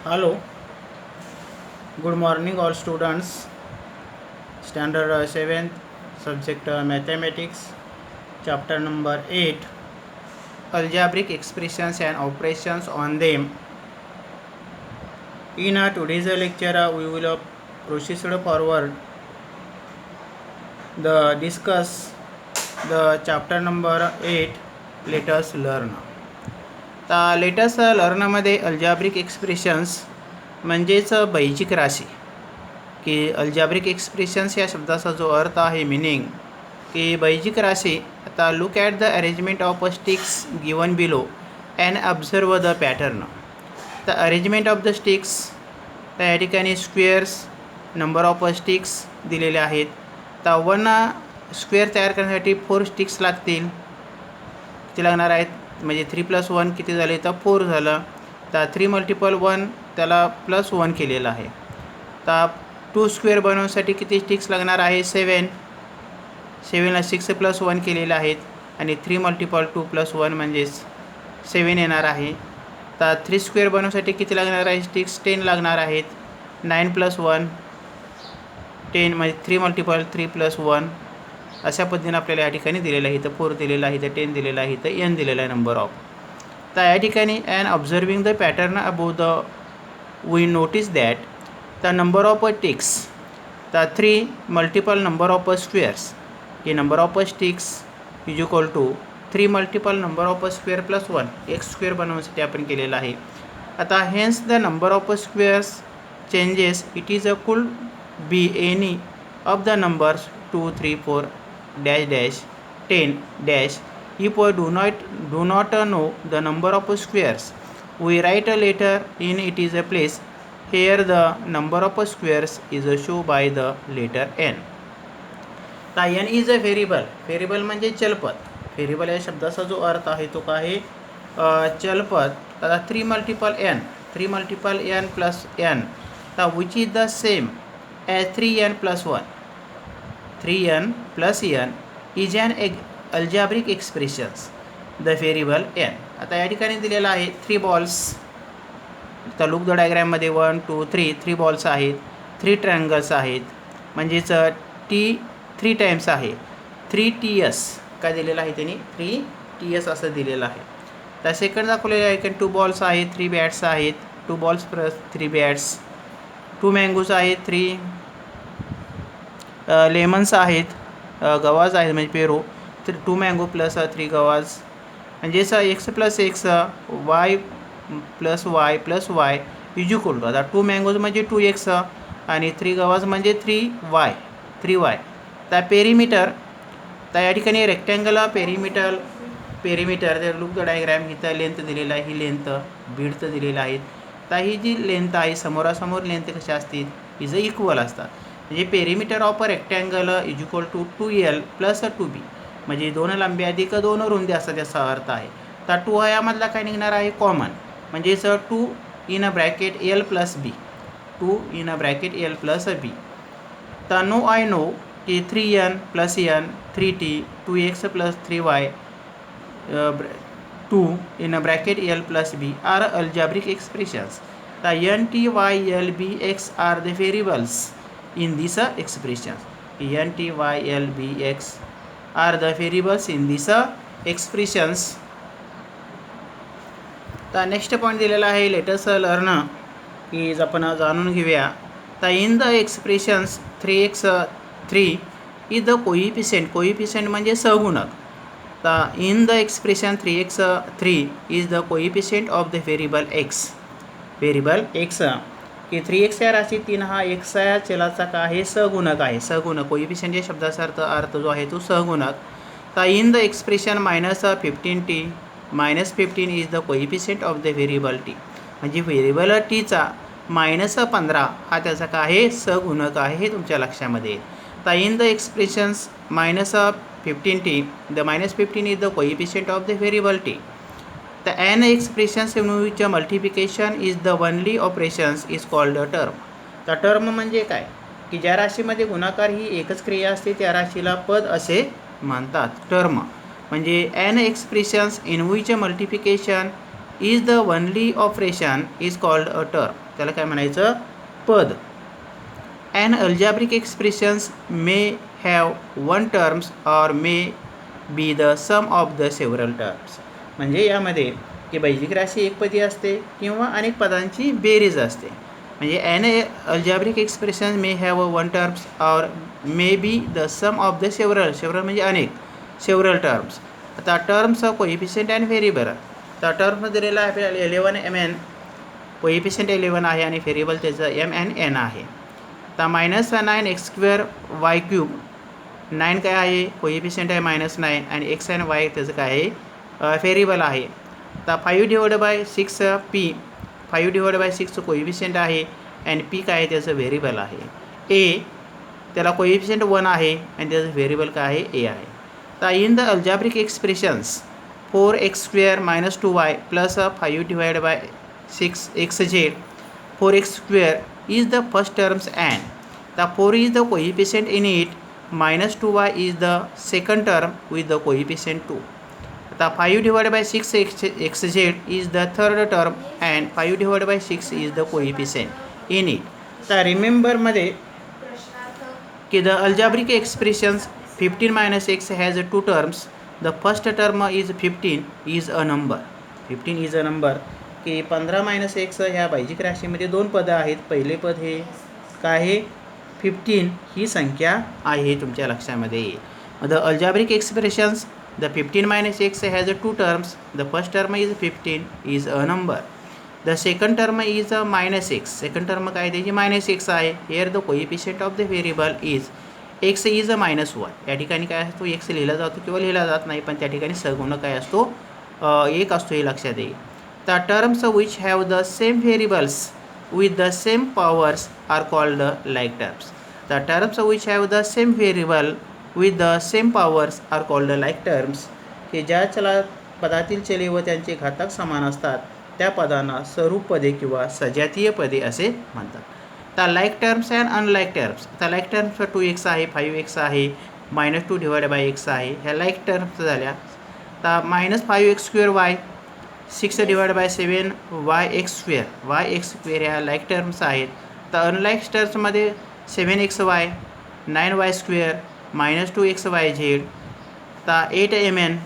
Hello, good morning all students. Standard 7th, subject mathematics, chapter number 8, algebraic expressions and operations on them. In today's lecture, we will proceed forward the discuss the chapter number 8. Let us learn. Let us learn मध्ये algebraic expressions म्हणजेच बैजिक राशी की algebraic expressions या शब्दाचा जो अर्थ आहे meaning की बैजिक राशी. आता look at the arrangement of sticks given below and observe the pattern. The arrangement of the sticks, तर या ठिकाणी स्क्वेअर्स नंबर ऑफ स्टिक्स दिलेले आहेत. तर 1 स्क्वेअर तयार करण्यासाठी 4 स्टिक्स लागतील. किती लागणार आहेत म्हणजे 3 + 1 किती झाले तर 4 झालं. तर 3 × 1 त्याला +1 केलेलं आहे. तर 2 स्क्वेअर बनवण्यासाठी किती स्टिक्स लागणार आहे 7. 7ला 6 + 1 केलेलं आहेत आणि 3 × 2 + 1 म्हणजेच 7 येणार आहे. तर 3 स्क्वेअर बनवण्यासाठी किती लागणार आहे स्टिक्स 10 लागणार आहेत. 9 + 1 10 म्हणजे 3 × 3 + 1 अशा पद्धतीने आपल्याला या ठिकाणी दिलेलं आहे. इथं 4 दिलेलं आहे, इथं 10 दिलेलं आहे, इथं n दिलेलं आहे नंबर ऑफ. तर या ठिकाणी and observing the pattern above the we notice that the number of ticks, the 3 multiple number of squares, की number of sticks is equal to 3 multiple number of square plus 1. एक square बनवण्यासाठी आपण केलेलं आहे. आता hence the number of squares changes it is could be any of the numbers 2 3 4 dash dash 10 dash. If we do not know the number of squares, we write a letter in it is a place. Here the number of squares is shown by the letter n. तर n is a variable. Variable म्हणजे चलपद. Variable या शब्दाचा जो अर्थ आहे तो काय आहे चलपद. आता 3 × n, 3 × n plus n, तर which is the same as 3n + 1. 3n plus n is an algebraic expressions the variable n. आता या ठिकाणी दिलेला आहे 3 बॉल्स. तर लुक द डायग्रॅममध्ये 1 2 3 बॉल्स आहेत, 3 ट्रायंगल्स आहेत, म्हणजेच टी 3 टाइम्स आहे. 3ts काय दिलेलं आहे त्यांनी 3ts असं दिलेलं आहे. तर सेकंड दाखवलेलं आहे की 2 बॉल्स आहेत, 3 बॅट्स आहेत, 2 बॉल्स प्लस 3 बॅट्स, 2 मँगोज आहेत, 3 लेमन्स आहेत, गवाज आहेत म्हणजे पेरू, 2 मँगो प्लस 3 गवाज, म्हणजेच x + x y + y + y is equal to. आता 2 मँगोज म्हणजे 2x आणि 3 गवाज म्हणजे 3y. तर पेरिमीटर, तर या ठिकाणी रेक्टँगल पेरिमीटर तर लुक द डायग्रॅम. इथं लेंथ दिलेलं आहे, ही लेंथ विड्थ दिलेलं आहे. तर ही जी लेंथ आहे समोरासमोर लेंथ कशा असतील हिचं इक्वल असतात. म्हणजे perimeter of a rectangle is equal to 2l + 2b, म्हणजे 2 लांबी अधिक 2 रुंदी असा त्याचा अर्थ आहे. तर 2 यामधला काय निघणार आहे कॉमन, म्हणजेच 2 in a bracket l + b, 2 in a bracket l + b. तर नो आय नो की 3n + n 3t 2x + 3y 2 in a bracket l + b are algebraic expressions. तर n t y l b x are the variables in this expressions. n t y l b x are the variables in this expressions. तर next point दिलेला आहे let us learn, की आपण जाणून घेऊया. तर in the expressions 3x 3 is the coefficient म्हणजे सहगुणक. तर in the expression 3x 3 is the coefficient of the variable x. Variable x की 3x या राशी 3 हा x या चलाचा का आहे सहगुणक आहे. सहगुणक कोइफिशियंट या शब्दाचा अर्थ जो आहे तो सहगुणक. तर in the expression -15t -15 is the coefficient of the variable t, म्हणजे व्हेरिएबल टीचा -15 हा त्याचा काय आहे सहगुणक आहे, हे तुमच्या लक्षामध्ये येईल. तर in the expressions -15t the -15 is the coefficient of the variable t. The n expressions in which multiplication is the only operations is called a term. तर टर्म म्हणजे काय की ज्या राशीमध्ये गुणाकार ही एकच क्रिया असते त्या राशीला पद असे म्हणतात. टर्म म्हणजे n expressions in which multiplication is the only operation is called a term. त्याला काय म्हणायचं? पद. An algebraic expressions may have one terms or may be the sum of the several terms. म्हणजे यामध्ये की बैजिक राशी एकपदी असते किंवा अनेक पदांची बेरीज असते. म्हणजे an algebraic expression may have one terms or may be the sum of the several म्हणजे अनेक, several terms. आता टर्म्स कोइफिशियंट अँड व्हेरिएबल. आता टर्म्स दिलेला आहे आपल्याला 11 mn, कोइफिशियंट 11 आहे आणि व्हेरिएबल त्याचं mn आहे. आता -9x² y³ 9 काय आहे? कोइफिशियंट आहे -9 आणि x आणि y त्याचं काय आहे? व्हेरिएबल आहे. आता 5/6 p, 5/6 कोइफिशियंट आहे आणि p काय आहे? त्याचं व्हेरिएबल आहे. a त्याला कोइफिशियंट 1 आहे आणि त्याचं व्हेरिएबल काय आहे? a आहे. आता in the algebraic expressions 4x² - 2y + 5/6xz 4x² is the first terms and the 4 is the coefficient in it, -2y is the second term with the coefficient 2. आता 5/6xz is the third term and 5/6 is the coefficient in it. तर remember मध्ये की the algebraic expressions 15 - x has 2 terms. The first term is 15 is a number. 15 is a number. की 15 - x ह्या बैजिक राशीमध्ये 2 पदं आहेत. पहिले पद हे काय आहे? 15 ही संख्या आहे तुमच्या लक्षामध्ये येईल. The algebraic expressions the 15 - x has 2 terms. The first term is 15 is a number. The second term is -x. Second term काय त्याची -x आहे. Here the coefficient of the variable is x is -1. या ठिकाणी काय असतो? x लिहिला जातो किंवा लिहिला जात नाही, पण त्या ठिकाणी सगुण काय असतो? 1 असतो, हे लक्षात येईल. The terms which have the same variables with the same powers are called like terms. The terms which have the same variable with the same powers are called like terms. की ज्या पदातील चले व त्यांचे घातांक समान असतात त्या पदांना स्वरूप पदे किंवा सजातीय पदे असे म्हणतात. तर like terms and unlike terms. आता लाईक टर्म्स 2x आहे, 5x आहे, -2/x आहे. ह्या लाईक टर्म्स झाल्या. तर -5x² y, 6/7 yx², yx² ह्या लाईक टर्म्स आहेत. तर अनलाईक टर्म्समध्ये 7xy, 9y², -2xyz. तर 8mn,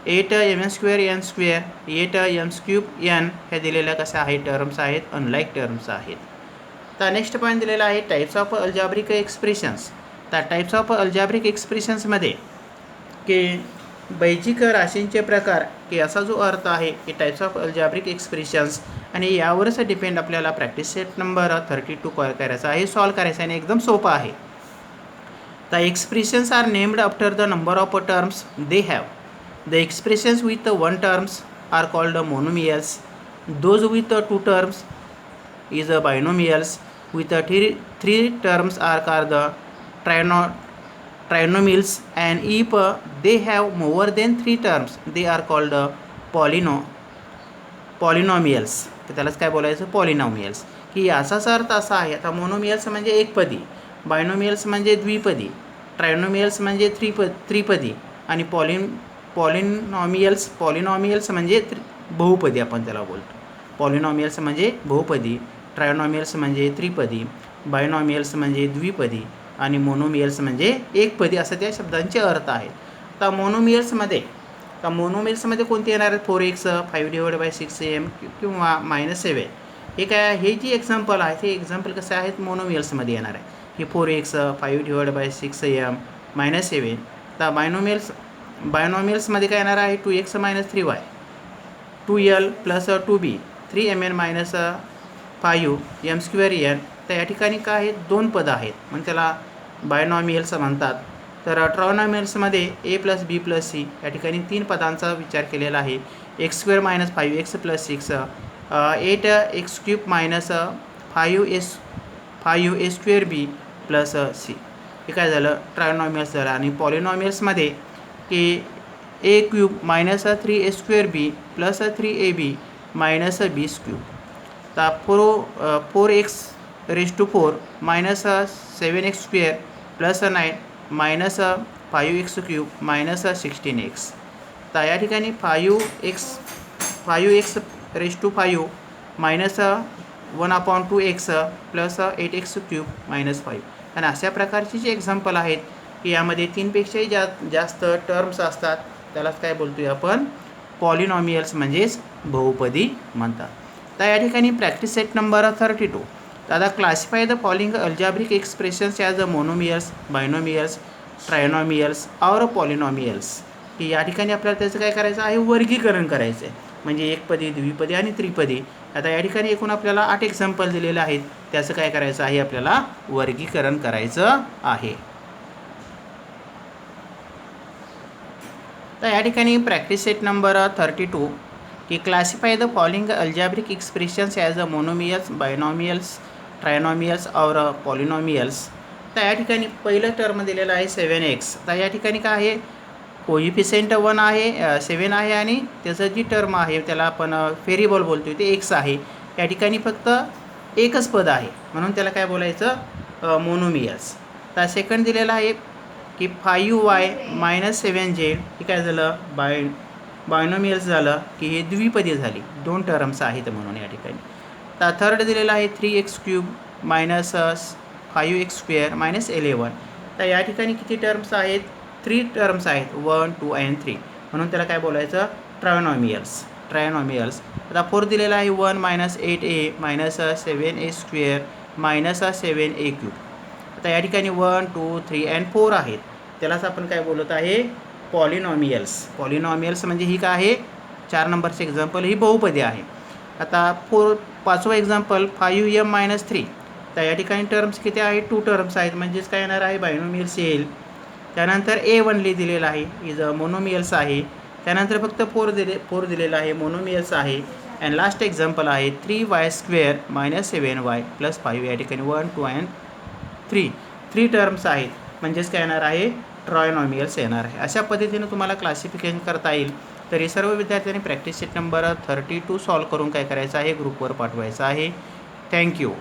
8m² n², 8m³ n ह्या दिलेल्या कशा आहेत? टर्म्स आहेत, अनलाईक टर्म्स आहेत. तर नेक्स्ट पॉईंट दिलेला आहे टाईप्स ऑफ अल्जेब्रिक एक्सप्रेशन्स. तर टाईप्स ऑफ अल्जेब्रिक एक्सप्रेशन्समध्ये की बैजिक राशींचे प्रकार, की असा जो अर्थ आहे की टाईप्स ऑफ अल्जेब्रिक एक्सप्रेशन्स, आणि यावरच डिपेंड आपल्याला प्रॅक्टिस सेट नंबर 32 करायचा आहे, सॉल्व करायचा आहे आणि एकदम सोपा आहे. The expressions are named after the number of terms they have. The expressions with 1 terms are called monomials. Those with 2 terms is binomials. With 3 terms are called trinomials, and if they have more than 3 terms they are called polynomials. तर त्यालाच काय बोलायचं? Polynomials. की याचाच अर्थ असा आहे. आता मोनोमियल्स म्हणजे एकपदी, बायनोमियल्स म्हणजे द्विपदी, ट्रायनोमियल्स म्हणजे त्रिपदी आणि पॉलिनॉमियल्स म्हणजे बहुपदी आपण त्याला बोलतो. पॉलिनॉमियल्स म्हणजे बहुपदी, ट्रायनॉमियल्स म्हणजे त्रिपदी, बायनॉमियल्स म्हणजे द्विपदी आणि मोनोमियल्स म्हणजे एकपदी, असं त्या शब्दांचे अर्थ आहेत. तर मोनोमियल्समध्ये कोणते येणार आहेत? 4x, 5/6m किंवा -7. हे काय? हे जी एक्झाम्पल आहे ते एक्झाम्पल कसे आहेत? मोनोमियल्समध्ये येणार आहे की 4x, 5/6m -7. तर बायनॉमियल्समध्ये काय येणार आहे? 2x - 3y, 2l + 2b, 3mn - 5m²n. तर या ठिकाणी काय आहेत? 2 पदं आहेत म्हणून त्याला बायनॉमियल्स म्हणतात. तर ट्रायनॉमियल्समध्ये a + b + c या ठिकाणी 3 पदांचा विचार केलेला आहे. x² - 5x + 6, 8x³ - 5a²b + c. हे काय झालं? ट्रायनॉमियल्स झालं. आणि पॉलिनॉमियल्समध्ये की a³ - 3a²b + 3ab - b². तर 4x⁴ - 7x² + 9 - 5x³ - 16x. तर या ठिकाणी 5x x⁵ minus 1/2x plus 8x³ minus 5. आणि अशा प्रकारची जी एक्झाम्पल आहेत की यामध्ये 3पेक्षाही जास्त टर्म्स असतात, त्यालाच काय बोलतोय आपण, पॉलिनॉमियल्स म्हणजेच बहुपदी म्हणतात. तर या ठिकाणी प्रॅक्टिस सेट नंबर 32. तर आता classify the following algebraic expressions as a monomials, binomials, trinomials और पॉलिनॉमियल्स. की या ठिकाणी आपल्याला त्याचं काय करायचं आहे, वर्गीकरण करायचं आहे. म्हणजे एकपदी, द्विपदी आणि त्रिपदी. आता या ठिकाणी एकूण आपल्याला 8 एक्झाम्पल दिलेले आहेत, त्याचं काय करायचं आहे, आपल्याला वर्गीकरण करायचं आहे. तर या ठिकाणी प्रॅक्टिस सेट नंबर 32 की classify the following algebraic expressions as a monomials, binomials, trinomials और पॉलिनॉमियल्स. तर या ठिकाणी पहिलं टर्म दिलेलं आहे 7x. तर या ठिकाणी काय आहे, कोइफिशियंट 1 आहे, 7 आहे आणि त्याचं जी टर्म आहे त्याला आपण व्हेरिएबल बोलतोय ते x आहे. या ठिकाणी फक्त एकच पद आहे म्हणून त्याला काय बोलायचं, मोनोमियल्स. तर सेकंड दिलेला आहे की 5y मायनस 7z, हे काय झालं, बायनोमियल्स झालं की हे द्विपदी झाली, 2 टर्म्स आहेत म्हणून या ठिकाणी. तर थर्ड दिलेला आहे 3x³ मायनस 5x² मायनस 11. तर या ठिकाणी किती टर्म्स आहेत, 3 टर्म्स आहेत, 1, 2 आणि 3, म्हणून त्याला काय बोलायचं, ट्रायनॉमियल्स. आता 4 दिलेला आहे 1 minus 8a minus 7a² minus 7a³. आता या ठिकाणी 1, 2, 3 आणि 4 आहेत, त्यालाच आपण काय बोलत आहे, पॉलिनॉमियल्स म्हणजे ही काय आहे, 4 नंबरचे एक्झाम्पल ही बहुपदी आहे. आता 5वं एक्झाम्पल 5m मायनस 3. तर या ठिकाणी टर्म्स किती आहेत, 2 टर्म्स आहेत, म्हणजेच काय येणार आहे, बायनोमियल्स येईल. त्यानंतर a1 दिलेला आहे, इज मोनोमियल्स आहे. त्यानंतर फक्त 4 दिलेला आहे, मोनोमियल्स आहे. अँड लास्ट एक्झाम्पल आहे 3y² मायनस 7y प्लस 5. या ठिकाणी 1, 2 आणि 3 टर्म्स आहेत, म्हणजेच काय येणार आहे, ट्रायनॉमियल्स येणार आहे. अशा पद्धतीने तुम्हाला क्लासिफिकेशन करता येईल. तरी सर्व विद्यार्थ्यांनी प्रॅक्टिस सेट नंबर 32 सॉल्व करून काय करायचं आहे, ग्रुपवर पाठवायचं आहे. थँक्यू.